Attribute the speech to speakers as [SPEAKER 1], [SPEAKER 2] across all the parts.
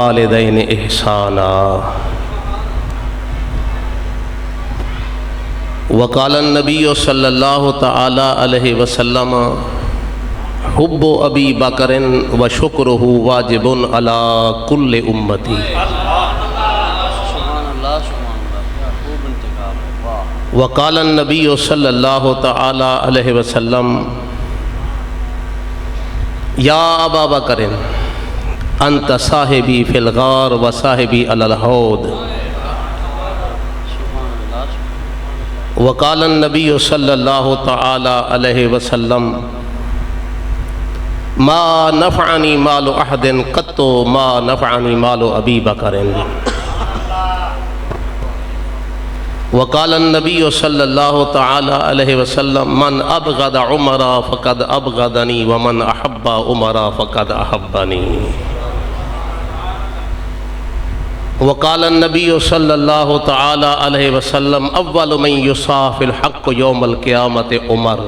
[SPEAKER 1] والدین احسانا وقال النبی صلی اللہ تعالی علیہ وسلم حب ابی بکر و شکرہ واجب علی کل امتی وقال النبی صلی اللہ تعالی علیہ وسلم یا ابا بکر انت صاحبی فی الغار و صاحبی علی الحوض وقال النبی صلی اللہ تعالی علیہ وسلم ما نفعنی مال احد قط ما نفعنی مال ابی بکر وقال النبی صلی اللہ تعالی علیہ وسلم من ابغض عمر فقد ابغضنی ومن احب عمر فقد احبنی وقال النبی صلی اللہ تعالی علیہ وسلم اول من یصاف الحق یوم القیامت عمر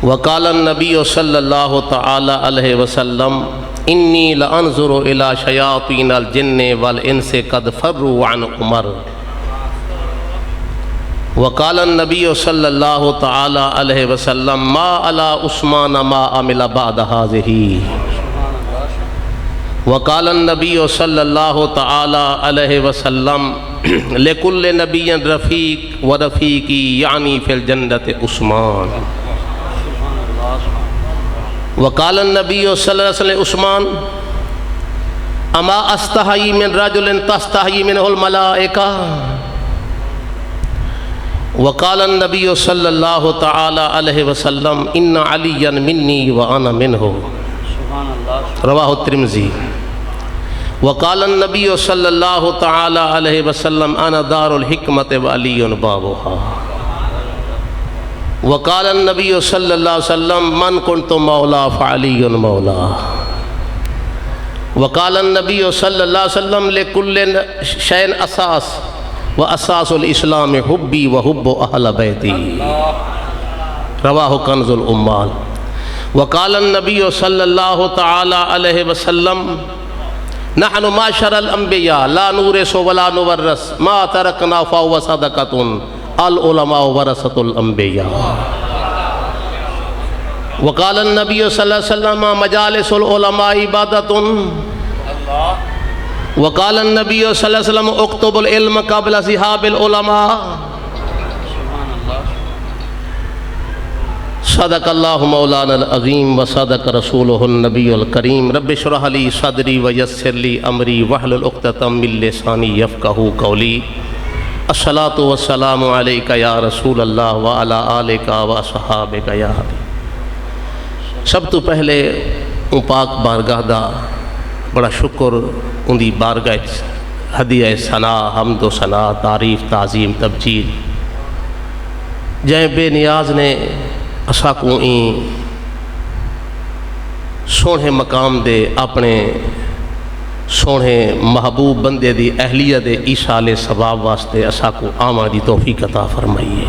[SPEAKER 1] وقال النبی صلی اللہ تعالی علیہ وسلم انی لانظر الی شیاطین الجن والانس قد فروا عن عمر وقال النبی صلی اللہ تعالی علیہ وسلم ما علی عثمان ما عمل بعد هذه وقال النبی صلی اللہ تعالی علیہ وسلم لکل نبی رفیق و رفیقی یعنی فی الجنت عثمان وقال النبی صلی اللہ علیہ وسلم عثمان اما استحیی من رجل تستحیی منہ الملائکہ وقال النبی صلی اللہ تعالی علیہ وسلم ان علی منی وانا منہ رواہ الترمذی وقال النبی صلی اللہ تعالی علیہ وسلم انا دار الحکمت وعلی بابها وقال النبی صلی اللہ علیہ وسلم من کنت مولا فعلی مولا وقال النبی صلی اللہ علیہ وسلم لکل شین اساس واساس الاسلام حبی وحب اہل بیتی رواہ کنز الامال وقال النبی صلی اللہ تعالی علیہ وسلم نحن معشر الانبیاء لا نورث ولا نورث ما ترکنا فهو صدقۃ العلماء ورثۃ الانبیاء وقال النبی صلی اللہ علیہ وسلم مجالس العلماء عبادۃ وقال النبی صلی اللہ علیہ وسلم اکتب العلم قبل ذهاب العلماء صدق اللہ مولانا العظیم و صدق رسولہ النبی الکریم رب اشرح لی صدری ویسر لی امری واحلل عقدۃ من لسانی یفقہوا قولی الصلاۃ والسلام علیک یا رسول اللہ وعلی آلک واصحابک یا حبیب سب تو پہلے ان پاک بارگاہ دا بڑا شکر ان دی بارگاہ ہدیہ ثنا حمد و ثنا تعریف تعظیم تبجیل جائیں بے نیاز نے اسا کو این سونے مقام دے اپنے سونے محبوب بندے دی اہلیت دے ایصال ثواب واسطے اسا کو آماں دی توفیق عطا فرمائیے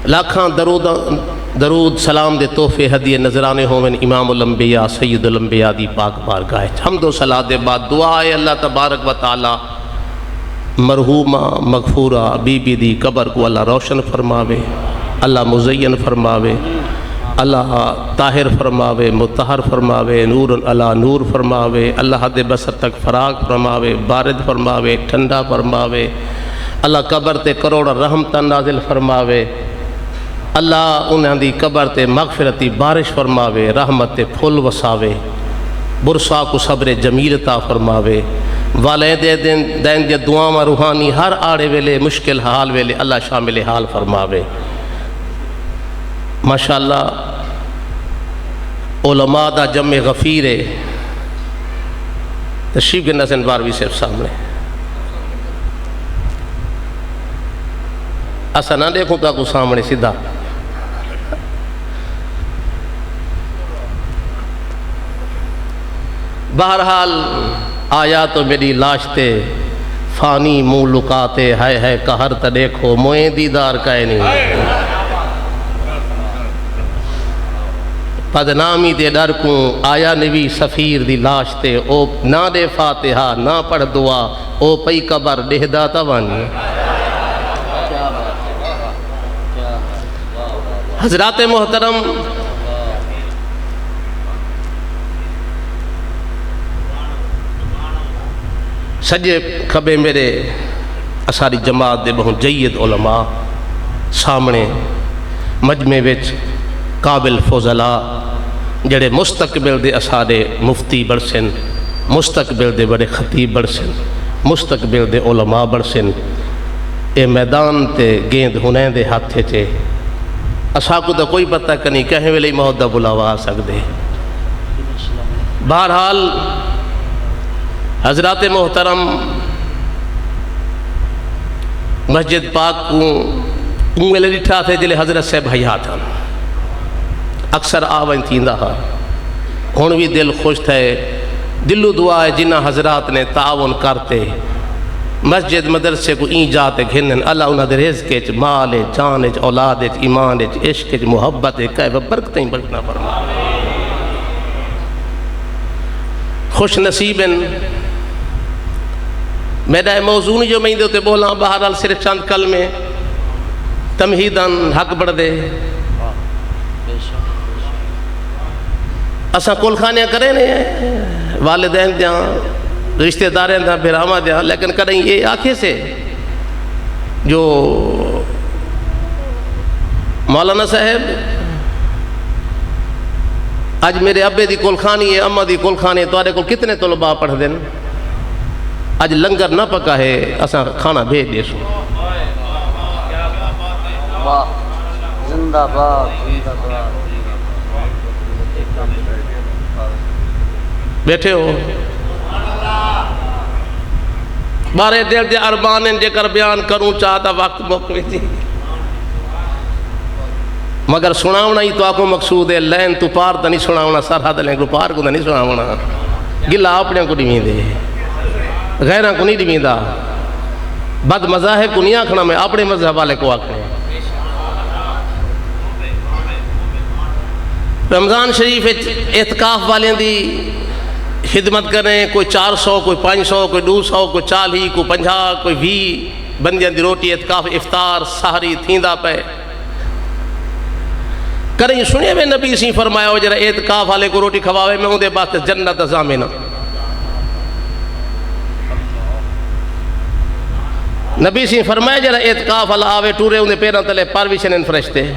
[SPEAKER 1] لاکھاں درود سلام دے تحفے ہدیے نظرانے ہوئن امام الانبیاء سید الانبیاء دی پاک بارگاہ حمد و صلاۃ دے بعد دعا ہے اللہ تبارک و تعالی مرحومہ مغفورہ بی بی دی قبر کو اللہ روشن فرماوے اللہ مزین فرماوے اللہ طاہر فرماوے مطہر فرماوے نور اللہ نور فرماوے اللہ حد بسر تک فراغ فرماوے بارد فرماوے ٹھنڈا فرماوے اللہ قبر تے کروڑ رحمت نازل فرماوے اللہ انہاں دی قبر تے مغفرتی بارش فرماوے رحمت تے پھول وساوے برسا کو صبر جمیل عطا فرماوے والدین دین دے دعاواں روحانی ہر آڑے ویلے مشکل حال ویلے اللہ شامل حال فرماوے ماشاءاللہ علماء دا جمع غفیر ہے تشریف گنہ سن باروی صاحب سامنے ایسا نہ دیکھوں تو کو سامنے سیدھا بہرحال آیا تو میری لاشتے فانی منہ لکاتے ہے قہر تا دیکھو موئیں دیدار کائے نہیں بدنامی دے ڈر کو آیا نبی سفیر دی لاش تے او نہ دے فاتحہ نہ پڑھ دعا او پئی قبر ڈہدا توانی حضرات محترم سجے کھبے میرے اساری جماعت دے بہت جید علماء سامنے مجمع وچ قابل فضلاء جڑے مستقبل دے اسارے مفتی بڑسن مستقبل دے بڑے خطیب بڑسن مستقبل دے علماء بڑسن اے میدان تے گیند ہنیں دے ہاتھے چے اسا کو تو کوئی پتہ کنی کہیں ویلے موت دا بلاوا آ سکدے بہرحال حضرات محترم مسجد پاک کو ویلے ڈٹھا تھے جلے حضرت صاحب حیات تھا اکثر آویں تھیندا ہا ہن بھی دل خوش تھے دلو دعا ہے جنہ حضرات نے تعاون کرتے مسجد مدرسے کو این جاتے گھنن اللہ انہاں دے رزق وچ مال جان وچ اولاد وچ ایمان وچ عشق وچ محبت وچ کہ برکتیں برکنا فرما خوش نصیبن میرا موضوع جو میں دے تے بولاں بہرحال صرف چند کلمے تمہیدن حق بڑھ دے اساں کل خانے کرے نے والدین دیاں رشتہ داریں دیاں بھراواں دیاں لیکن کریں یہ آنکھیں سے جو مولانا صاحب آج میرے ابے دی کل خانی ہے اماں دی کل خانی ہے تو آرے کل کتنے طلباء پڑھ دیں آج لنگر نہ پکا ہے اساں کھانا بھیج دے سو زندہ باد بیٹھے ہو بارے دل دے ارمانن جے کر بیان کروں چاہتا وقت موقع تھی مگر سناونا ہی تو آکو مقصود ہے لین تو پار تا نہیں سناونا سرحد لین کو پار کو تا نہیں سناونا گلہ اپنے کو نہیں دے غیرہ کو نہیں دیمیندہ بد مذاہب کو نہیں آکھنا میں اپنے مذہب والے کو آکھنا رمضان شریف اعتکاف والے دی خدمت کریں کوئی 400 کوئی 500 کوئی 200 کوئی 40 کوئی 50 کوئی 20 بندیاں دی روٹی اعتکاف افطار سحری تھیندا پے کریں سنے میں نبی سی فرمایا ہو جرا اعتکاف والے کو روٹی کھواوے میں اندے بات جنت ضامنہ نبی سی فرمایا جرا اعتکاف والا آوے ٹورے اندے پیراں تلے پرویشن فرشتے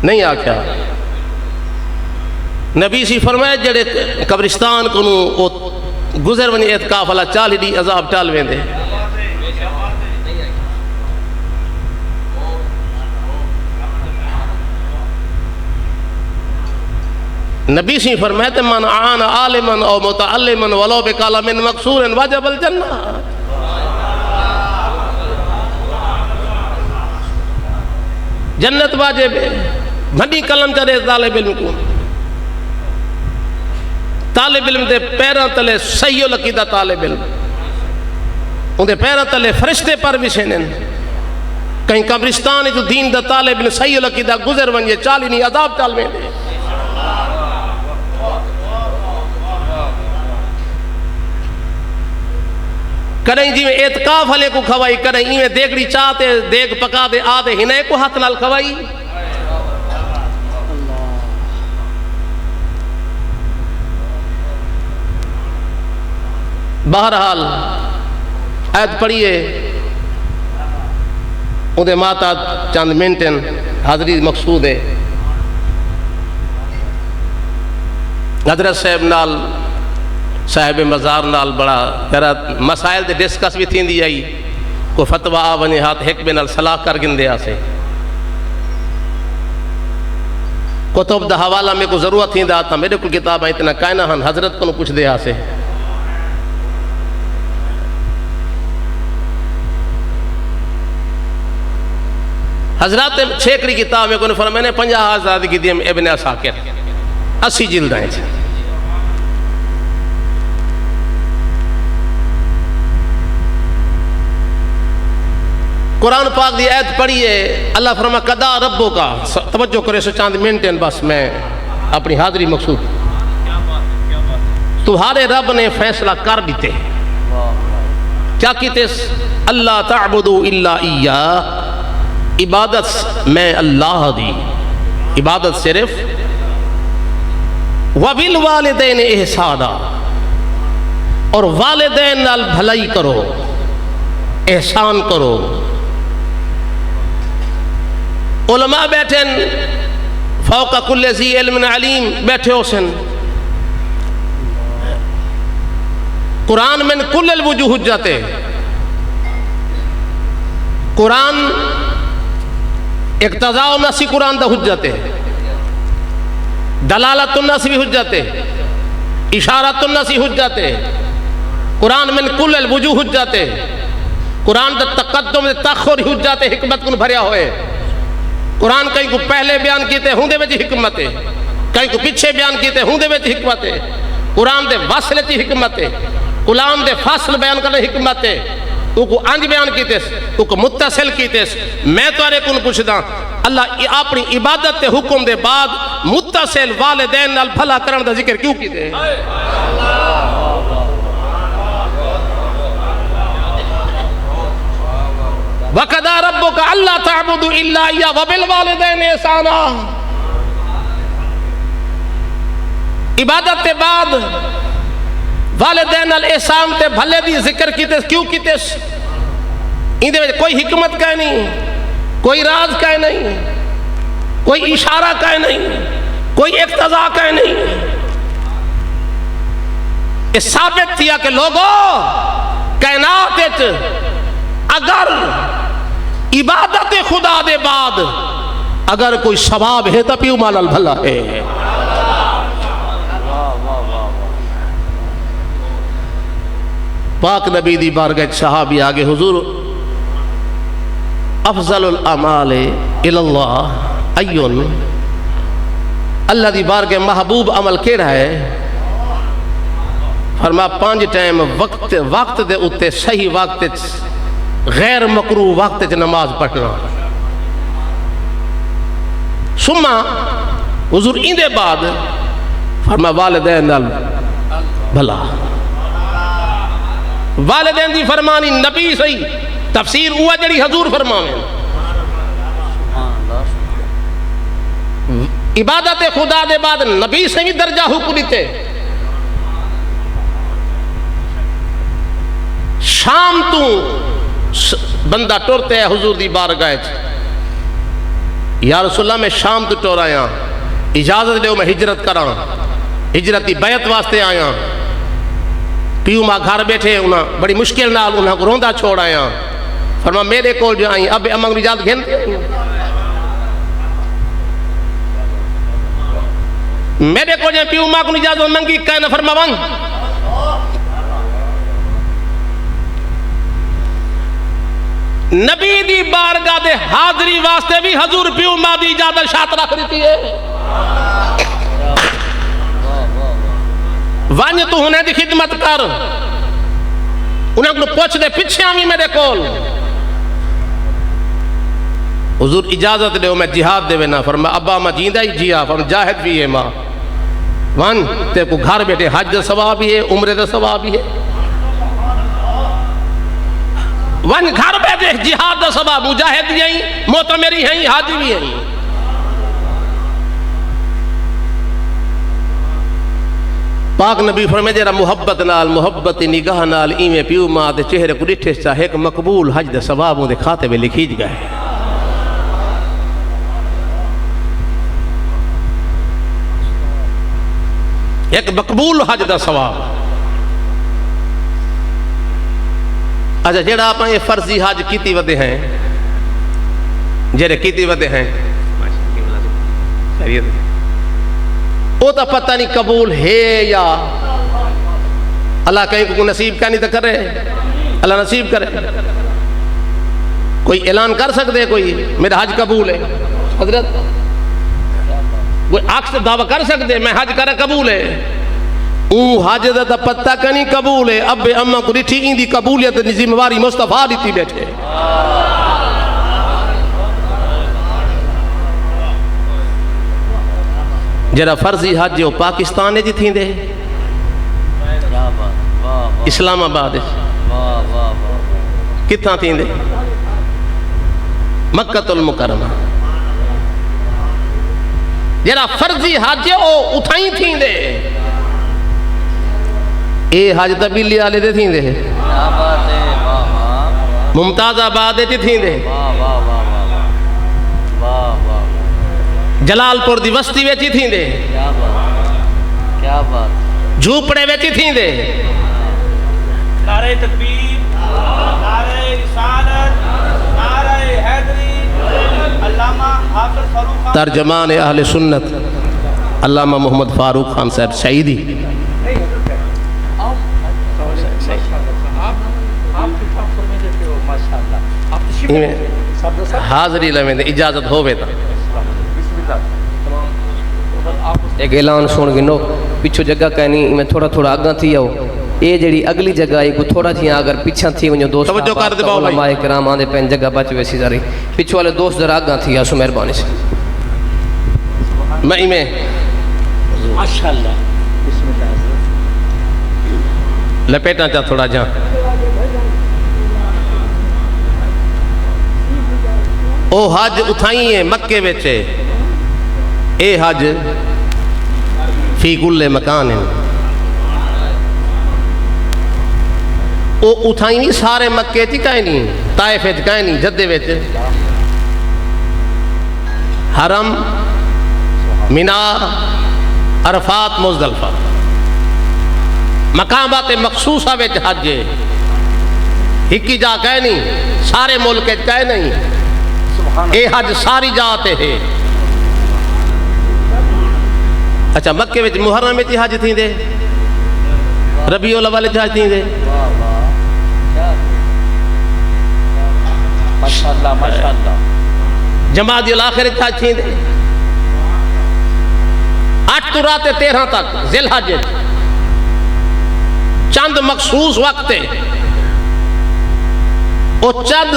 [SPEAKER 1] نہیں آکھیا نبی سی فرمایا جڑے قبرستان کو گزر ونی اعتکاف والا 40 دی عذاب ٹال ویندے نبی سی فرمایا تے من اعان عالما او متعلما ولو بکلام مکسور وجب الجنہ جنت واجب ہے بھنی کلم چرے طالب علم کو طالب علم دے پیراں تلے صحیح العقیدہ طالب علم ان دے پیراں تلے فرشتے پر وشینن کہیں قبرستان جو دین دا طالب علم صحیح العقیدہ گزر ونجے 40 نہیں عذاب ٹال میں دے کریں جی میں اعتکاف والے کو کھوائی کریں میں دیکھڑی چاہتے دیکھ پکا دے آدھے ہنے کو ہاتھ نال کھوائی بہرحال آیت پڑھئے اندے ماتا چند منٹن حاضری مقصود ہے حضرت صاحب نال صاحب مزار نال بڑا مسائل دے ڈسکس بھی تھین دی آئی کو فتوہ آونی ہاتھ حکم نال صلاح کر گندے آسے کتب دا حوالہ میں کو ضرورت تھین دا آتا میرے کو کتاب آئی اتنا کائنہ ہن حضرت کو پوچھ دے آسے حضرات چھیکڑی کتاب میں کو فرمائے نے 50,000 کی دیم ابن عساکر 80 جلد آئیں چھے قرآن پاک دی آیت پڑھیے اللہ فرما قضا ربو کا توجہ کرے سو چاند مینٹین بس میں اپنی حاضری مقصود تمہارے رب نے فیصلہ کر دیتے کیا کیتے اللہ تعبدوا الا ایہ عبادت میں اللہ دی عبادت صرف وبالوالدین احسانا اور والدین نال بھلائی کرو احسان کرو علماء بیٹھیں فوق کل ذی علم علیم بیٹھے ہو سن قرآن میں کل الوجوہ حجت قرآن اقتضاء النص قرآن دا حجت ہے دلالت النص بھی حجت ہے اشارت النص حجت ہے قرآن میں کل الوجوہ حجت ہے قرآن دا تقدم دا تاخر حجت ہے حکمت کن بھریا ہوئے قرآن کہیں کو پہلے بیان کیتے ہوں دے وچ حکمت ہے کہیں کو پیچھے بیان کیتے ہوں دے وچ حکمت ہے قرآن دے واصل تی حکمت ہے قرآن دے فاصل بیان کرنے حکمت ہے تو کو انج بیان کیتے تو کو متصل کیتے میں توارے کن پوچھدا اللہ اپنی عبادت تے حکم دے بعد متصل والدین نال بھلا کرن دا ذکر کیوں کیتے وَقَضَىٰ رَبُّكَ أَلَّا تَعْبُدُوا إِلَّا إِيَّاهُ وَبِالْوَالِدَيْنِ إِحْسَانًا عبادت کے بعد والدین الاحسان تے بھلے دی ذکر کیتے کیوں کیتے اندے میں کوئی حکمت کہے نہیں کوئی راز کہے نہیں کوئی اشارہ کہے نہیں کوئی اقتضاء کہے نہیں اس ثابت تھیا کہ لوگوں کائنات اگر عبادت خدا دے بعد اگر کوئی ثواب ہے تو پیو مال بھلا ہے پاک نبی دی بارگاہ صحابی آگے حضور افضل الاعمال الاللہ ایون اللہ دی بارگاہ محبوب عمل کیڑا ہے فرما 5 ٹائم وقت دے اتے صحیح وقت غیر مکروہ وقت چ نماز پڑھنا سما حضور اندے بعد فرما والدین نال بھلا والدین دی فرمانی نبی صحیح تفسیر ہوا جڑی حضور فرماویں عبادت خدا دے بعد نبی صحیح درجہ حکم دیتے شام تو بندہ ٹورتے ہے حضور دی بارگاہ یا رسول اللہ میں شام تو ٹور آیا اجازت دیو میں ہجرت کراں ہجرت دی بیعت واسطے آیا پیو ماں گھر بیٹھے انہاں بڑی مشکل نال انہاں کو روندہ چھوڑ آیا فرما میرے کول جو آئیں اب امنگ اجازت گھن میرے کول جو پیو ماں کو اجازت منگی کہنا فرما ون نبی دی بارگاہ دے حاضری واسطے بھی حضور پیو ماں دی اجازت شاط رکھ دیتی ہے وانج تو ہونے دی خدمت کر انہیں کو پوچھ دے پیچھے آمی میرے کول حضور اجازت دے میں جہاد دے وینا فرما ابا میں جیندہ ہی جیا فرما جاہد بھی ہے ماں وان تے کو گھر بیٹھے حج دا ثواب بھی ہے عمرے دا ثواب بھی ہے ون گھر بیٹھے جہاد دا ثواب مجاہد بھی ہیں معتمری ہیں حاجی بھی ہیں پاک نبی فرمائے جیرا محبت نال محبت نگاہ نال ایمیں پیو ماں دے چہرے کو ڈٹھے چاہے ایک مقبول حج دے ثوابوں دے کھاتے میں لکھیج گئے ایک مقبول حج دا ثواب اچھا جیڑا آپ یہ فرضی حج کیتی ودے ہیں جیڑے کیتی ودے ہیں وہ تو پتہ نہیں قبول ہے یا اللہ کہیں کو نصیب کا نہیں تو کرے اللہ نصیب کرے کوئی اعلان کر سکتے کوئی میرا حج قبول ہے حضرت کوئی آنکھ سے دعویٰ کر سکتے میں حج کرا قبول ہے حج دا پتہ کا نہیں قبول ہے اب اماں کو ڈٹھی اندی قبولیت ذمہ واری مصطفیٰ دیتی بیٹھے جڑا فرضی حج وہ پاکستان جی تھیندے اسلام آباد کتھاں تھیندے مکہ المکرمہ جڑا فرضی حج وہ اتھائیں تھیندے اے حج تبیلی والے دے تھیندے ممتاز آباد جی تھیندے جلال پور دی وسطی ویچی تھیندے جھوپڑے ویچی تھیندے
[SPEAKER 2] نعرہ تکبیر نعرہ رسالت نعرہ حیدری علامہ حافظ فاروق خان
[SPEAKER 1] ترجمان اہل سنت علامہ محمد فاروق خان صاحب سعیدی حاضری لمیں دے اجازت ہوئے تا ایک اعلان سن گنو پچھو جگہ کہنی میں تھوڑا تھوڑا آگاں تھی آؤ اے جڑی اگلی جگہ ہے کو تھوڑا تھی اگر پیچھا تھی ونجو دوست علماء کرام آندے پہن جگہ بچ ویسی ذاری پچھو والے دوست ذرا آگاں تھی آسو مہربانی سے میں
[SPEAKER 2] ماشاءاللہ بسم اللہ
[SPEAKER 1] لپیٹا چاہ تھوڑا جہاں او حج اتھائیں ہیں مکے بیچے اے حج فی کل مکان ہیں او اتھائیں نہیں سارے مکے تھی کہیں نہیں طائف ہے کہیں نہیں جدے بیچے حرم منہ عرفات مزدلفہ مقامات مخصوصہ بیچ حج ہے ہکی جا کہیں نہیں سارے ملک کہیں نہیں اے حج ساری جاتے ہیں اچھا مکے وچ محرم وچ حج تھیں دے ربیع الاول وچ حج تھیں دے
[SPEAKER 2] ماشاءاللہ ماشاءاللہ
[SPEAKER 1] جمادی الاخر وچ حج تھیں دے 8 تو رات 13 تک ذی الحج چند مخصوص وقت او چند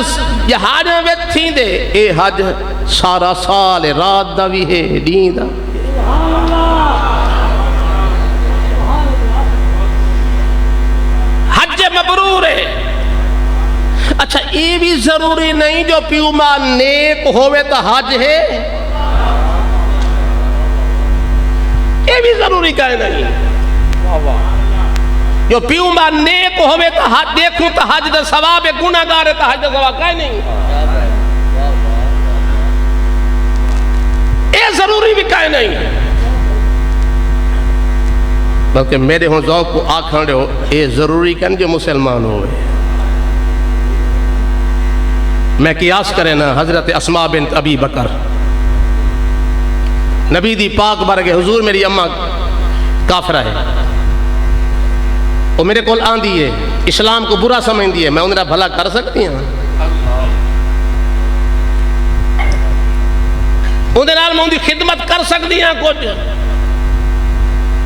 [SPEAKER 1] جہاں میں تھیں دے اے حج سارا سال رات دا بھی ہے دین دا حج مبرور ہے اچھا یہ بھی ضروری نہیں جو پیو ماں نیک ہوئے تو حج ہے یہ بھی ضروری کہے نہیں جو پیو ماں نیک ہوئے تو حج دیکھوں تو حج دا ثواب ہے گناہ گار ہے تو حج دا ثواب کہے نہیں یہ ضروری بھی کہے نہیں بلکہ میرے ہوں ذوق کو آکھاں رہے ہو یہ ضروری کہنے جو مسلمان ہوئے میں قیاس کرے نا حضرت اسماء بنت ابی بکر نبی دی پاک بارگے حضور میری اماں کافرہ ہے وہ میرے کول آن دیئے اسلام کو برا سمجھ دیئے میں انہیں بھلا کر سکتی ہوں انہیں نال میں انہیں خدمت کر سکتی ہیں کچھ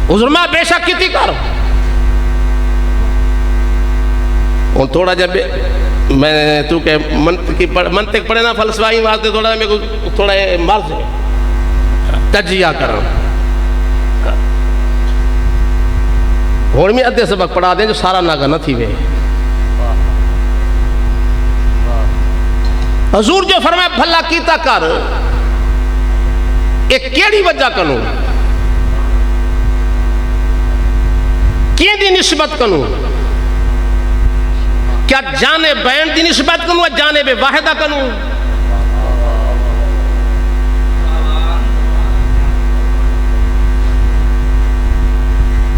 [SPEAKER 1] حضور ماں بے شک کتی کر اور تھوڑا جب میں تو کہ منطق پڑھے نا فلسفائی واسطے تھوڑا میں تھوڑا مرض ہے تجزیہ کروں اور میں ادھے سبق پڑھا دیں جو سارا ناگا نہ تھی وے حضور جو فرمائے بھلا کیتا کر ایک کیڑی وجہ کنوں کی دی نسبت کنوں کیا جانب بین دی نسبت کنوں یا جانب واحدہ کنوں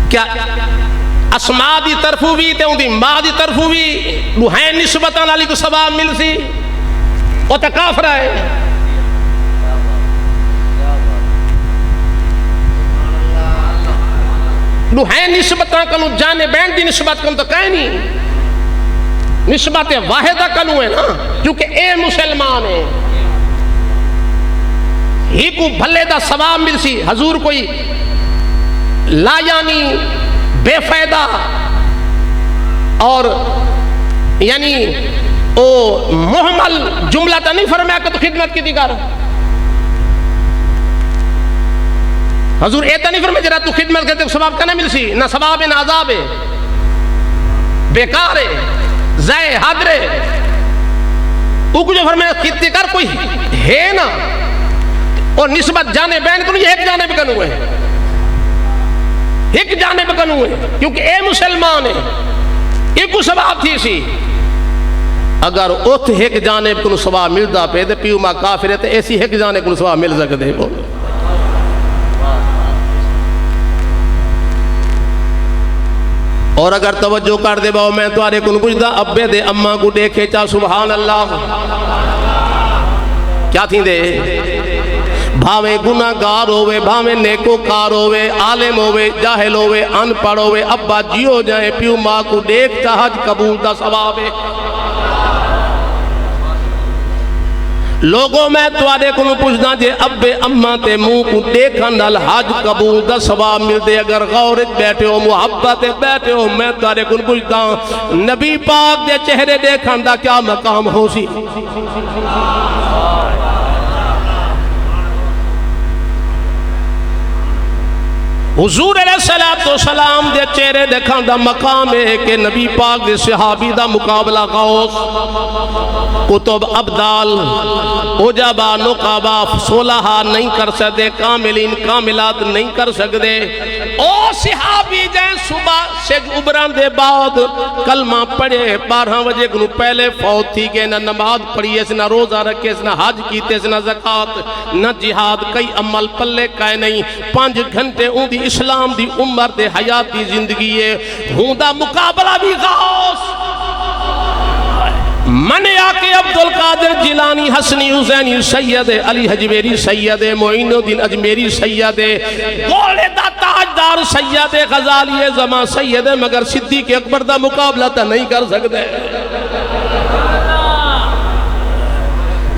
[SPEAKER 1] کیا اسماء دی طرفو بھی تے ان دی ماں دی طرفو بھی لوہین نسبتان علی کو ثواب مل سی وہ تکافر ہے لوہین نسبتان کنو جانے بین دی نسبت کنو تو کہیں نہیں نسبت واحدہ کنو ہے نا کیونکہ اے مسلمان ہے ہی کو بھلے دا ثواب مل سی حضور کوئی لا یعنی بے فائدہ اور یعنی او محمل جملہ تا نہیں فرمایا کہ تو خدمت کی دیگر حضور ایتا نہیں فرمائے جرا تو خدمت کرتے تو ثواب کا نہ مل سی، نہ ثواب نہ عذاب ہے، بیکار ہے، ضائع حاضر ہے۔ وہ کچھ فرمائے خطے کر کوئی ہے نا، اور نسبت جانے بین کنو، یہ ایک جانب کنو ہے، ایک جانب کنو ہے، کیونکہ اے مسلمان ہے، ایک کو ثواب تھی سی، اگر ات ایک جانب کنو ثواب ملدا پہ دے پیو ماں کافر ہے تو ایسی ایک جانب کنو ثواب مل سکتے ہو۔ اور اگر توجہ کر دے باؤ میں توارے کن پوچھتا ابے دے اماں کو دیکھے چا سبحان اللہ کیا تھی دے، بھاوے گناہگار ہوئے، بھاوے نیکوکار ہوئے، عالم ہوئے، جاہل ہوئے، ان پڑھ ہوئے، ابا جیو جائے پیو ماں کو دیکھ چا حج قبول دا ثواب ہے۔ لوگوں میں توارے کو پوچھنا جے ابے اماں تے منہ کو دیکھن نال حج قبول دا ثواب مل دے، اگر غورت بیٹھے ہو، محبت بیٹھے ہو، میں توارے کو پوچھتا ہوں نبی پاک دے چہرے دیکھن دا کیا مقام ہو سی؟ حضور علیہ السلام دے چہرے دیکھان دا مقام ہے کہ نبی پاک دے صحابی دا مقابلہ غوث کتب ابدال عجبہ نقابہ صلحہ نہیں کر سکتے، کاملین کاملات نہیں کر سکتے۔ او صحابی جائیں صبح سے ابران دے بعد کلمہ پڑھے 12 بجے کنو پہلے فوت تھی کہ نہ نماز پڑھیے سے نہ روزہ رکھے سے نہ حج کیتے سے نہ زکاة نہ جہاد، کئی عمل پلے کائے نہیں، 5 گھنٹے اون دی اسلام دی عمر دے حیات دی زندگی ہے، ہوں دا مقابلہ بھی غوث منے آکے عبدالقادر جیلانی حسنی حسینی سید علی حجویری سید معین الدین اجمیری سید گولے دا تاجدار سید غزالی زمان سید مگر صدیق اکبر دا مقابلہ تا نہیں کر سکتے۔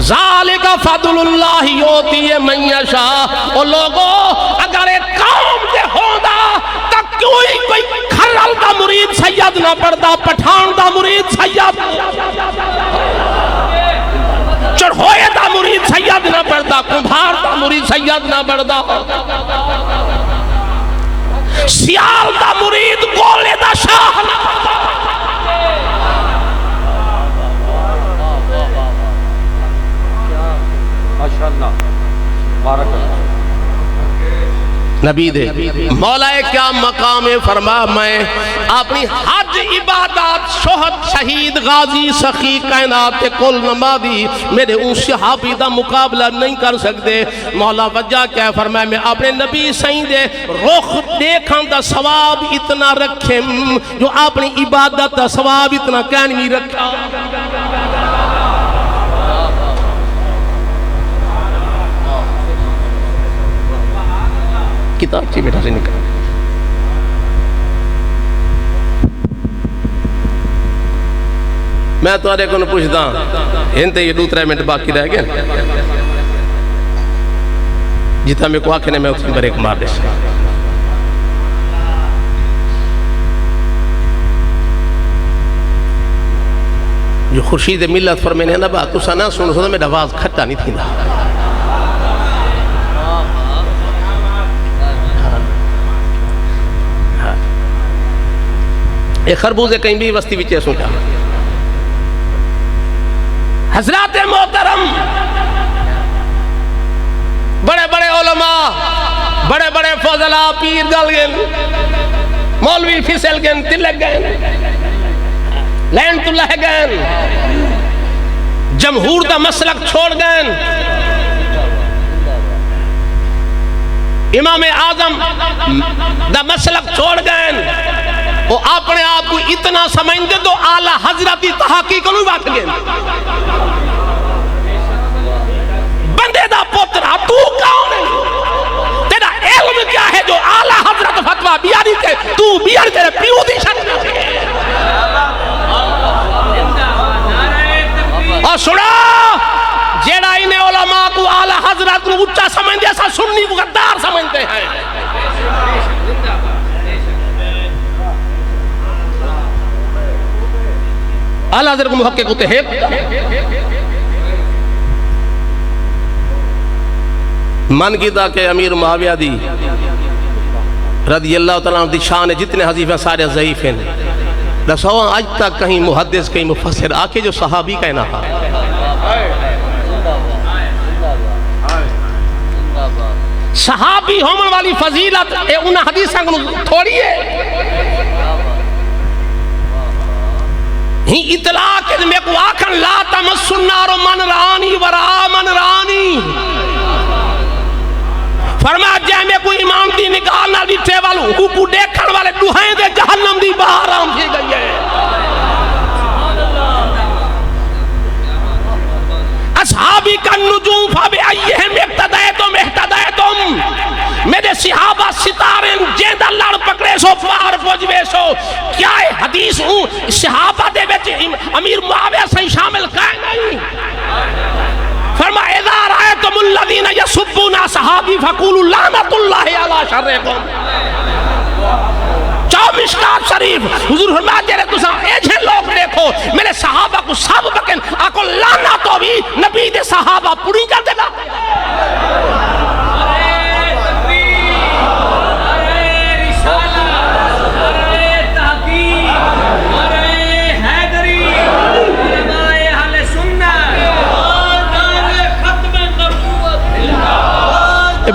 [SPEAKER 1] ذالک فضل اللہ یوتی من یشاء۔ اور لوگوں اگر ایک قوم دے ہوندہ تک کوئی کھرل دا مرید سید نہ پڑھتا، پٹھان دا مرید سید چڑھوئے دا مرید سید نہ پڑھتا، کمبھار دا مرید سید نہ پڑھتا، سیال دا مرید گولے دا شاہ نہ پڑھتا۔
[SPEAKER 2] ماشاءاللہ بارک اللہ۔
[SPEAKER 1] نبی دے مولا کیا مقام فرما میں اپنی حج عبادات شہد شہید غازی سخی کائنات کل نمازی میرے ان صحابی دا مقابلہ نہیں کر سکتے۔ مولا وجہ کیا فرمائے میں اپنے نبی سائیں دے رخ دیکھن دا ثواب اتنا رکھیں جو اپنی عبادت دا ثواب اتنا کہن نہیں رکھا۔ کتاب چی بیٹھا سے نکل میں تو آرے کو نہ پوچھتا انتے یہ 2-3 منٹ باقی رہ گئے جتا میں کو آکھنے میں اس کی بریک مار دے سکتا جو خورشید ملت فرمینے نا بات تو سنا سن سنا میرا آواز کھٹا نہیں تھی نا ایک خربوزے کہیں بھی وستی بچے سوچا حضرات محترم بڑے بڑے علماء بڑے بڑے فضلاء پیر گل گئن مولوی فیصل گئن تلک گئن لینت اللہ گئن جمہور دا مسلک چھوڑ گئن امام اعظم دا مسلک چھوڑ گئن وہ اپنے آپ کو اتنا سمجھتے تو اعلیٰ حضرتی تحقیق نہیں بات گئے بندے دا پترہ تو کون ہے تیرا علم کیا ہے جو اعلیٰ حضرت فتوہ بیاری کے تو بیار تیرے پیو دی شکل اور سنا جیڑا انہیں علماء کو اعلیٰ حضرت کو اچھا سمجھتے ایسا سنی کو غدار سمجھتے ہیں اعلیٰ حضرت کو محقق ہوتے ہیں من کی دا کہ امیر معاویہ دی رضی اللہ تعالیٰ عنہ دی شان جتنے حضیف ہیں سارے ضعیف ہیں، رسول آج تک کہیں محدث کہیں مفسر آکے جو صحابی کہنا ہے صحابی ہومن والی فضیلت اے انہا حدیثاں کو تھوڑی ہے ہی اطلاع کے میں کو آکھن لا تمس النار من رانی ورا من رانی فرمایا جائے میں کوئی امام دی نگاہ نہ دیتے والوں کو دیکھن والے دوہائیں دے جہنم دی باہر آم کی گئی ہے اصحابی کا نجوم فبأیہم اقتدیتم اہتدیتم میرے صحابہ ستارے جیندہ لڑ پکڑے سو پار پوجوے سو کیا ہے حدیث ہوں صحابہ دے بیچ امیر معاویہ سے شامل کائے نہیں فرما اذا رأیتم الذین یسبون صحابی فقولوا لعنت اللہ علی شرکم مشکات شریف حضور فرمایا جیرے تسا ایجھے لوگ دیکھو میرے صحابہ کو سب بکن آکو لانا تو بھی نبی دے صحابہ پوری کر دے گا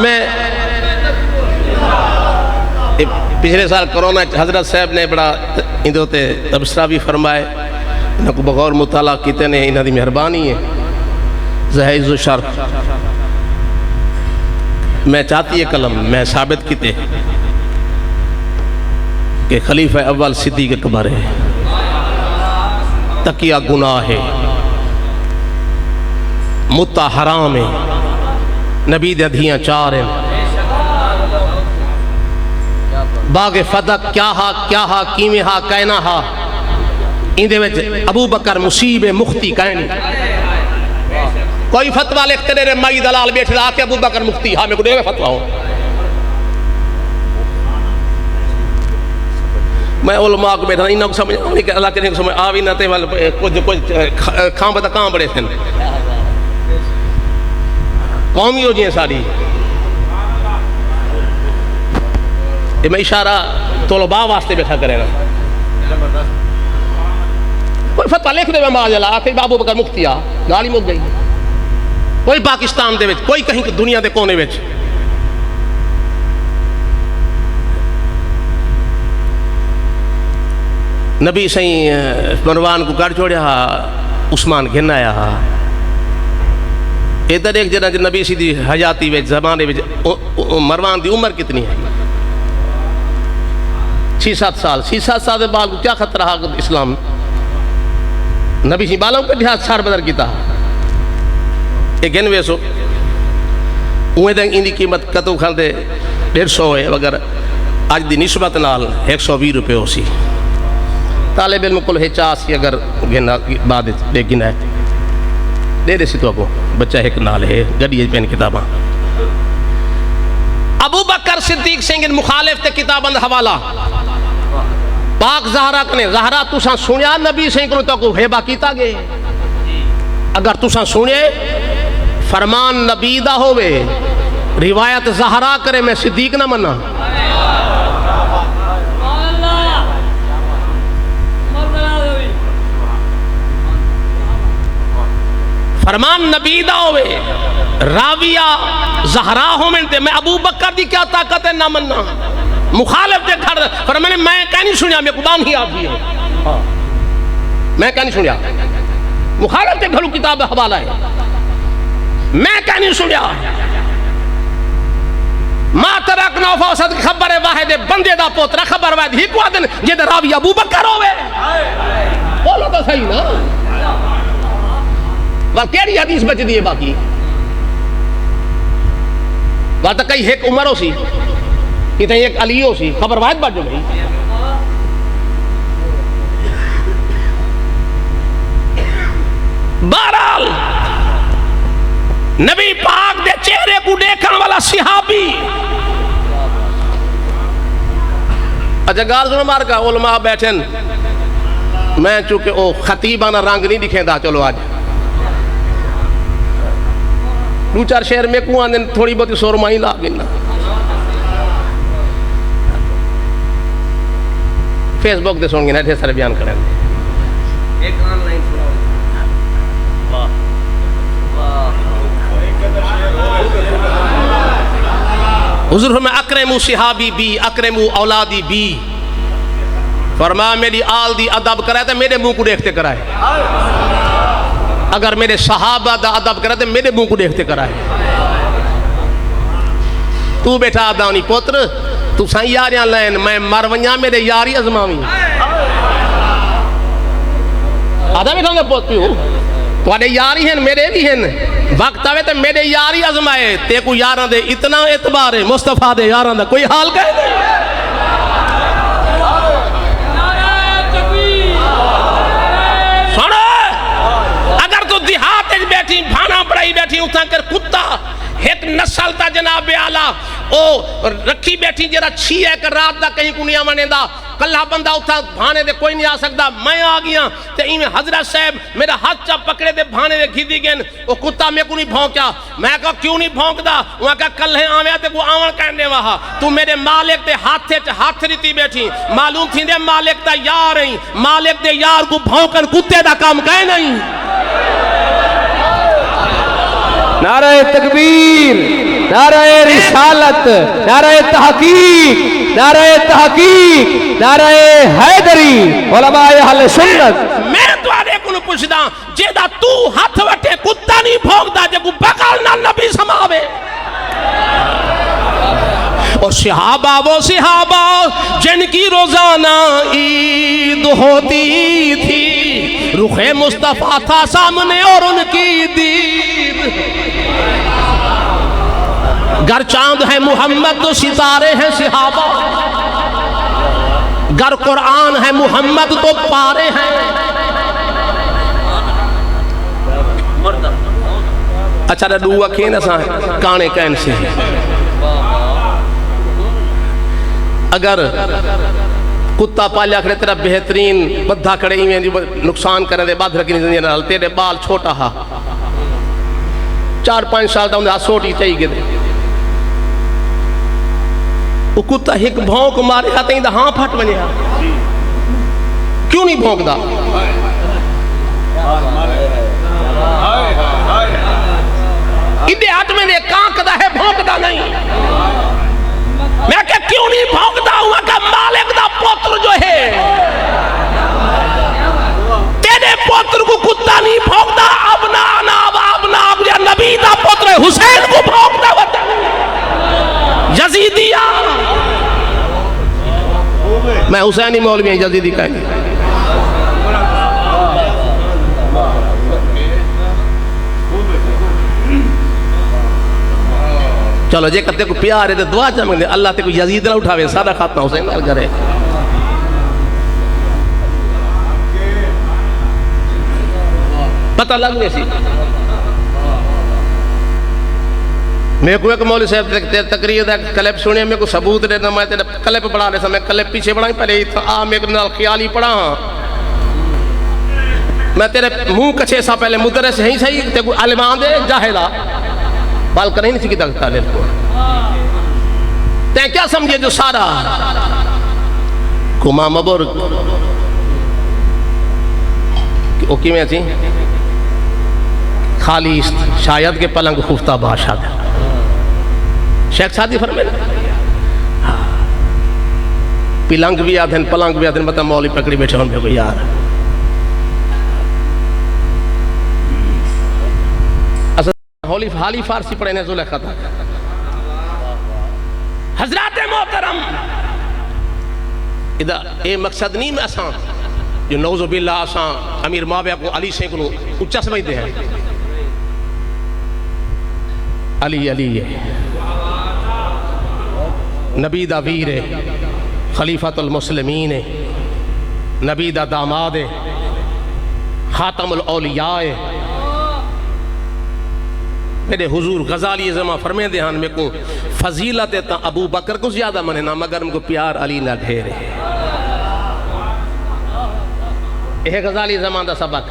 [SPEAKER 1] میں پچھلے سال کرونا حضرت صاحب نے بڑا اندھو تے تبصرہ بھی فرمائے انہوں کو بغور مطالعہ کیتے نے انہوں دی مہربانی ہے زہیز و شرف میں چاہتی ہے قلم میں ثابت کیتے کہ خلیفہ اول صدیق اکبر ہے تقیہ گناہ ہے متع حرام ہے نبی دے دھیاں چار ہیں باغ فدق کیا ہا کیمیں ہا کائنا ہا اندھے وچ ابو بکر مصیب مختی کائنی کوئی فتوہ لکھتے رہے مائی دلال بیٹھ رہا کہ ابو بکر مختی ہاں میں کو دے فتوہ ہوں میں علماء کو بیٹھا انہوں کو سمجھ اللہ کے سمجھ آوی نہ تے کچھ کھاں بتا کہاں بڑے تھے قومی ہو جائیں ساری میں اشارہ طلباء واسطے بیٹھا کرے نا کوئی فتوہ لکھ دے میں ماجلہ آکے ابو بکر مفتی آ گالی مک گئی کوئی پاکستان دے وچ کوئی کہیں دنیا دے کونے وچ نبی سائیں مروان کو گھر چھوڑیا عثمان گھن آیا ادھر ایک جنہ نبی سیدھی حیاتی وچ زمانے وچ مروان دی عمر کتنی ہے 6-7 سال 6-7 سال دے بعد کیا خطرہ رہا اسلام نبی سی بالوں پہ دیہات سار بدر کیتا ایک گنوے سو اوہ دیں اندی قیمت کتو کھل دے 150 ہے اگر آج دی نسبت نال 120 روپے ہو سی طالب علم کل ہے چاسی اگر گنا بعد دے گنا ہے دے دے سی تو کو بچہ ایک نال ہے گڑی پین کتاباں ابو بکر صدیق سنگن مخالف تے کتاباں دا حوالہ پاک زہرہ کنے زہرہ تساں سنیا نبی سنگ کو تو کو ہیبا کیتا گے اگر تساں سنے فرمان نبی دا ہوئے روایت زہرہ کرے میں صدیق نہ منا فرمان نبی دا ہوئے راویہ زہرہ ہو منتے میں ابو بکر دی کیا طاقت ہے نہ مننا مخالف دے گھر فرمانے میں کہہ نہیں سنیا میں قرآن ہی آتی ہے میں کہہ نہیں سنیا مخالف دے گھروں کتاب حوالہ ہے میں کہہ نہیں سنیا ما ترکنا فوسط خبر واحد بندے دا پوترہ خبر واحد ہی کو آدن جے دا راوی ابو بکر ہوئے بولو تو صحیح نا وہاں کیڑی حدیث بچ دیئے باقی وہاں تک کئی ایک عمر ہو سی اتنا ایک علی ہو سی خبر واحد بات جو گئی بہرحال نبی پاک دے چہرے کو دیکھن والا صحابی اچھا گال سنو مار کا علماء بیٹھن میں چونکہ او خطیبانہ رنگ نہیں دکھیں دا چلو آج دو چار شہر میں کو آنے تھوڑی بہت سورمائی لا گنا فیس بک دے سن گے نا سارے بیان کریں ایک آن لائن حضور فرمایا اکرموا صحابی بی اکرموا اولادی بی، فرمایا میری آل دی ادب کرائے تو میرے منہ کو دیکھتے کرائے، اگر میرے صحابہ دا ادب کرائے تو میرے منہ کو دیکھتے کرائے۔ تو بیٹھا آدھانی پوتر تو سائیں یاریاں لین میں مرونیاں میرے یاری ازماویں آدھا بیٹھا ہوں پوتری ہوں تو یاری ہیں میرے بھی ہیں، وقت آوے تو میرے یاری ازمائے تے کو یاران دے اتنا اعتبار ہے مصطفیٰ دے یاران دا کوئی حال کہے دے۔ سوڑے اگر تو دیہات بیٹھی بھانا بڑائی بیٹھی اتھا کر کتا ایک نسل تا جناب آلہ او رکھی بیٹھی جیرا چھی ہے کہ رات دا کہیں کو نہیں آمانے دا کلہ بندہ اتھا بھانے دے کوئی نہیں آ سکتا، میں آ گیا تے ایمیں حضرت صاحب میرا ہاتھ چا پکڑے دے بھانے دے گھیدی گئن وہ کتا میں کو نہیں بھونکیا، میں کہا کیوں نہیں بھونک دا وہاں کہا کل ہے آویا تے کو آون کہنے وہاں تو میرے مالک دے ہاتھ ریتی بیٹھی معلوم تھی دے مالک دا یار ہیں، مالک دے یار کو بھونکن کتے دا کام کہے نہیں۔
[SPEAKER 3] نعرہ تکبیر، نعرہ رسالت، نعرہ تحقیق، نعرہ تحقیق، نعرہ حیدری، علماء اہل سنت۔
[SPEAKER 1] میں تو آرے کو پوچھدا جیدہ تو ہاتھ وٹے کتا نہیں بھونکدا جے کو بغل نہ نبی سماوے۔ اور صحابہ وہ صحابہ جن کی روزانہ عید ہوتی تھی، رخ مصطفیٰ تھا سامنے اور ان کی دید، گر چاند ہے محمد تو ستارے ہیں صحابہ، گر قرآن ہے محمد تو پارے ہیں۔ اچھا ڈو اکھیں نساں کانے کین سے اگر کتا پالیا کرے تیرا بہترین بدھا کڑے ہی نقصان کرنے دے بعد رکھنی زندگی نال تیرے بال چھوٹا ہا 4-5 سال دا ہوں سوٹی چاہی گئے دے وہ کتا ایک بھونک مارے ہاں تین دا ہاں پھٹ بنے ہاں کیوں نہیں بھونک دا ادھے ہاتھ میں نے کانک دا ہے بھونک دا نہیں میں کہ کیوں نہیں بھونکتا ہوں کہ مالک دا پوتر جو ہے تیرے پوتر کو کتا نہیں بھونکتا ابنا یا نبی دا پوتر حسین کو بھونکتا ہوتا یزیدیہ میں حسینی مولوی ہیں یزیدی کہیں گے چلو جے کتے کو پیار ہے تو دعا چاہیں گے اللہ تے کو یزید نہ اٹھاوے سارا خاتمہ حسین نال کرے پتہ لگنے سی میں کو ایک مولوی صاحب تقریر دا کلپ سنے میں کو ثبوت دینا میں تیرے کلپ پڑھا رہے سا میں کلپ پیچھے پڑھا ہی پہلے میں کو نال خیالی پڑھا ہاں میں تیرے منہ کچھے سا پہلے مدرس ہیں صحیح تے کو علمان دے جاہلہ بال کریں نہیں سکی تک تعلیم کو تین کیا سمجھے جو سارا کما مبور اوکی میں تھی خالی شاید کے پلنگ خفتہ بادشاہ شیخ سادی فرمائے پلنگ بھی آدھن پلنگ بھی آدھن بتا مولی پکڑی بیٹھے ہوں کو یار حالی فارسی پڑھنے زلیخہ تھا حضرات محترم ادھا اے مقصد نہیں میں اساں جو نعوذ باللہ اساں امیر معاویہ کو علی سے کو اچھا سمجھتے ہیں علی ہے نبی دا ویر ہے خلیفۃ المسلمین ہے نبی دا داماد ہے خاتم الاولیاء ہے میرے حضور غزالی زمان فرمے دے ہاں میں کو فضیلت تا ابو بکر کو زیادہ مننا مگر ہم کو پیار علی نہ ڈھیرے یہ غزالی زمان دا سبق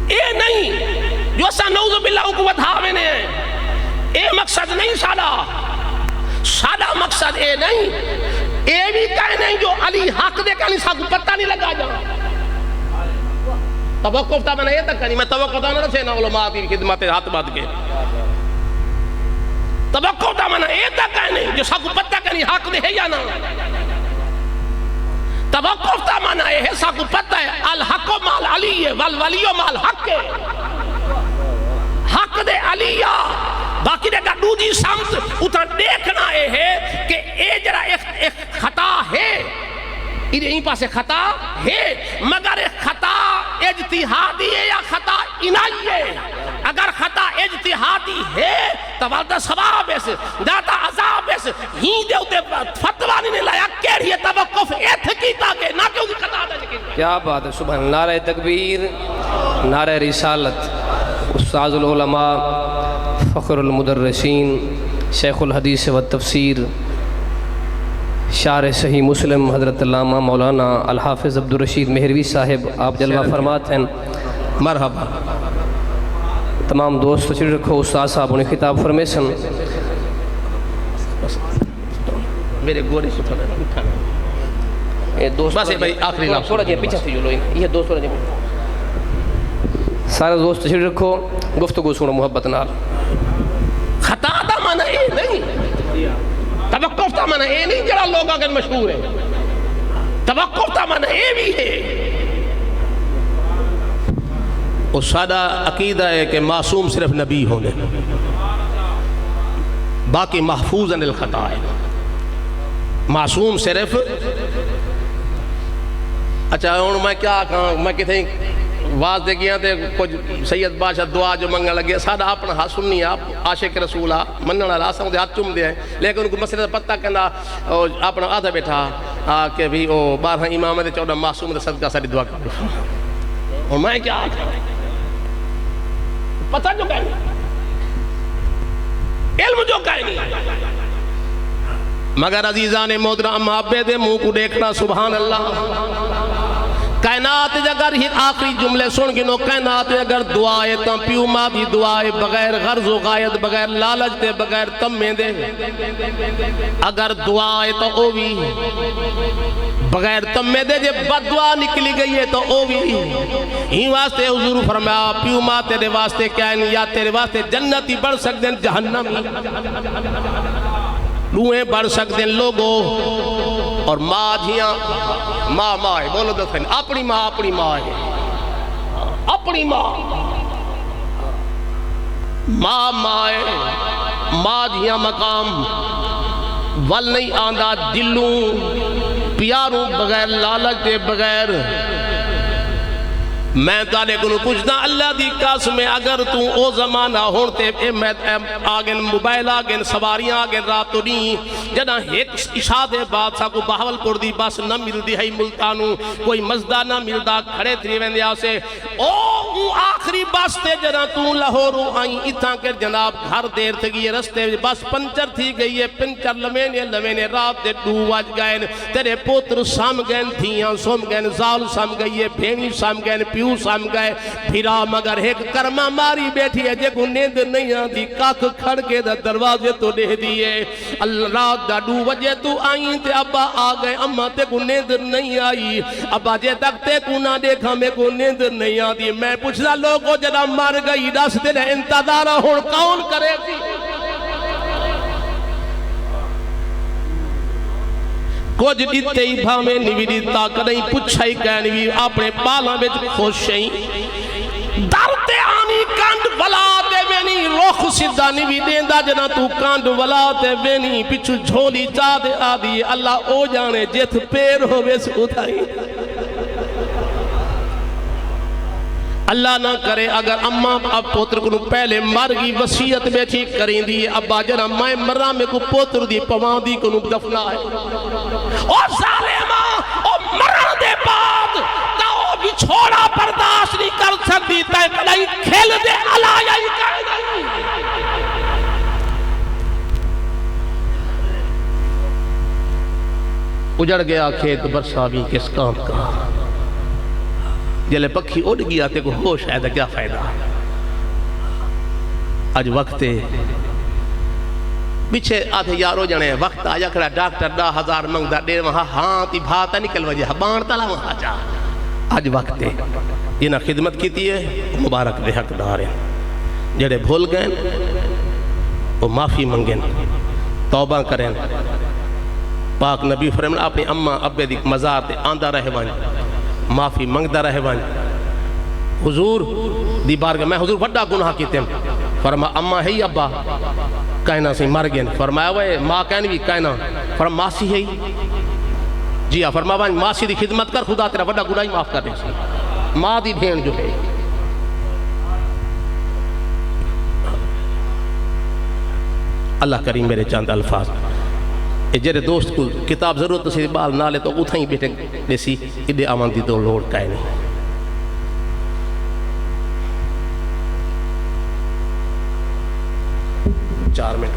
[SPEAKER 1] اے نہیں جو سا نعوذ باللہ کو ودھا میں اے مقصد نہیں سادہ مقصد اے نہیں، اے بھی کہہ نہیں جو علی حق دے کہنی سا کو پتہ نہیں لگا جا توقف تا میں نے یہ تک کہنی، میں توقف تا نہ رسے نا علماء کی خدمت ہاتھ بات کے توقف تا میں نے یہ تک کہنی جو سا کو پتہ کہنی حق دے ہے یا نا، توقف تا میں نے یہ سا کو پتہ ہے الحق مال علی ہے والولی مال حق ہے، حق دے علی باقی دے دو جی سمت اتنا دیکھنا ہے کہ اے جرا ایک خطا ہے، یہ پاسے خطا ہے مگر خطا اجتہادی ہے یا خطا انائی ہے، اگر خطا اجتہادی ہے تو والدہ ثواب ہے داتا عذاب ہے ہی دے ہوتے فتوہ نہیں لایا کیڑی ہے توقف ایتھ کی تاکہ نہ کیوں کی خطا دے
[SPEAKER 3] کیا بات ہے سبحان نعرہ تکبیر نعرہ رسالت استاذ العلماء فخر المدرسین شیخ الحدیث والتفسیر شارح صحیح مسلم حضرت علامہ مولانا الحافظ عبدالرشید مہروی صاحب آپ جلوہ فرمات ہیں
[SPEAKER 1] مرحبا
[SPEAKER 3] تمام دوست تشریف رکھو استاد صاحب انہیں خطاب فرمیسن
[SPEAKER 1] میرے گورے سے اٹھانا
[SPEAKER 3] یہ دوست
[SPEAKER 1] بس بھائی آخری لفظ
[SPEAKER 3] تھوڑا جی پیچھے سے جو لو یہ دوست تھوڑا جی سارے دوست تشریف رکھو گفتگو سنو محبت نال
[SPEAKER 1] خطا دا مانا اے نہیں، توقف دا مانا اے نہیں جڑا لوگ اگر مشہور ہے، توقف دا مانا اے بھی ہے۔ وہ سادہ عقیدہ ہے کہ معصوم صرف نبی ہونے باقی محفوظ عن الخطا ہے، معصوم صرف اچھا ہوں میں کیا کہاں میں کتنے واز دے گیا تھے کچھ سید بادشاہ دعا جو منگا لگے سادہ اپنا ہاتھ سننی آپ عاشق رسول مننا راسا مجھے ہاتھ چم دے ہیں لیکن ان کو مسئلہ پتہ کرنا اپنا آدھا بیٹھا کہ بھی وہ 12 امام دے 14 معصوم دے صدقہ ساری دعا کر اور میں کیا پتہ جو کہیں علم جو کہیں مگر عزیزان محترم محبے دے منہ کو دیکھنا سبحان اللہ کائنات اگر ہی آخری جملے سن گنو کائنات اگر دعائے تم پیو ماں بھی دعائے بغیر غرض و غایت بغیر لالچ دے بغیر تمیں دے اگر دعائے تو او بھی بغیر تمیں دے جے بد دعا نکلی گئی ہے تو او بھی ہی واسطے حضور فرمایا پیو ماں تیرے واسطے کیا نہیں یا تیرے واسطے جنتی بڑھ سکتے ہیں جہنمی لوہیں بڑھ سکتے ہیں لوگوں اور ماں جھیاں ماں ہے بولو دفعہ اپنی ماں ہے اپنی ماں ہے ماں جھیاں مقام ول نہیں آندہ دلوں پیاروں بغیر لالچ دے بغیر میں تارے کنو پوچھتا اللہ دی قسم اگر تو او زمانہ ہوتے آگن موبائل آگن سواریاں آگن راتو نہیں جنا ایک اشاد بادشاہ کو بہول پور دی بس نہ مل دی ہے ملتانوں کوئی مزدہ نہ ملدا کھڑے تری ویندیا سے او آخری بس تے جنا تو لاہورو آئیں اتھاں کے جناب گھر دیر تھے گئی رستے بس پنچر تھی گئی ہے پنچر لمینے رات دے 2 بج گئے تیرے پوتر سام گئے دھیاں سم گئے زال سام گئی ہے بھینی سام گئے پیو سام گئے پھرا مگر ایک کرما ماری بیٹھی ہے جے کو نیند نہیں آتی کاک کھڑ کے دروازے تو دے دیئے اللہ رات دا 2 بجے تو آئیں تے ابا آ گئے اما تے کو نیند نہیں آئی ابا جے تک تے کو نہ دیکھا میں کو نیند نہیں آتی میں پوچھتا لوگوں جدا مر گئی دس دن انتظارہ ہون کون کرے تھی کچھ دیتے ہی بھامے نوی دیتا کدیں پچھائی کہنوی اپنے بالاں بچ خوشیں درتے آنی کانڈ ولاتے وینی روخ سدھا نوی دیندہ جنا تو کانڈ ولاتے وینی پچھو جھولی چاہتے آدھی اللہ او جانے جیت پیر ہو بیس اتھائی اللہ نہ کرے اگر اماں اب پوتر کو پہلے مرگی وسیعت بیٹھی کریں دی ابا جنا میں مرہ میں کو پوتر دی پوان دی کو دفنا ہے اور ظالمہ اور مرہ دے بعد تا وہ بھی چھوڑا برداشت نہیں کر سکتی تا کلائی کھیل دے علایا ہی کہہ نہیں اجڑ گیا کھیت برسا بھی کس کام کا جلے پکھی اڑ گیا تے کو ہوش ہے دا کیا فائدہ اج وقت پیچھے آدھے یارو جنے وقت آجا کرا ڈاکٹر 10,000 منگ دا دیر وہاں ہاں تی بھاتا نکل وجہ بان تلا وہاں جا اج وقت جنہ خدمت کیتی ہے مبارک دے حق دار ہیں جڑے بھول گئے وہ معافی منگیں توبہ کریں پاک نبی فرمائے اپنی اماں ابے دی مزار تے آندہ رہے وان معافی منگدہ رہے وان حضور دی بارگاہ میں حضور بڑا گناہ کیتے ہیں فرما اماں ہے ابا کہنا سے مر گئے فرمایا وہ ماں کہنی بھی کہنا فرما ماسی ہے جی ہاں فرما وان ماسی دی خدمت کر خدا تیرا بڑا گناہ ہی معاف کر دے ماں دی بھین جو ہے اللہ کریم میرے چاند الفاظ جیرے دوست کو کتاب ضرورت سے بال نہ لے تو اتھا ہی بیٹھے دیسی ادھے آمان دی تو لوڑ کائے نہیں 4 منٹ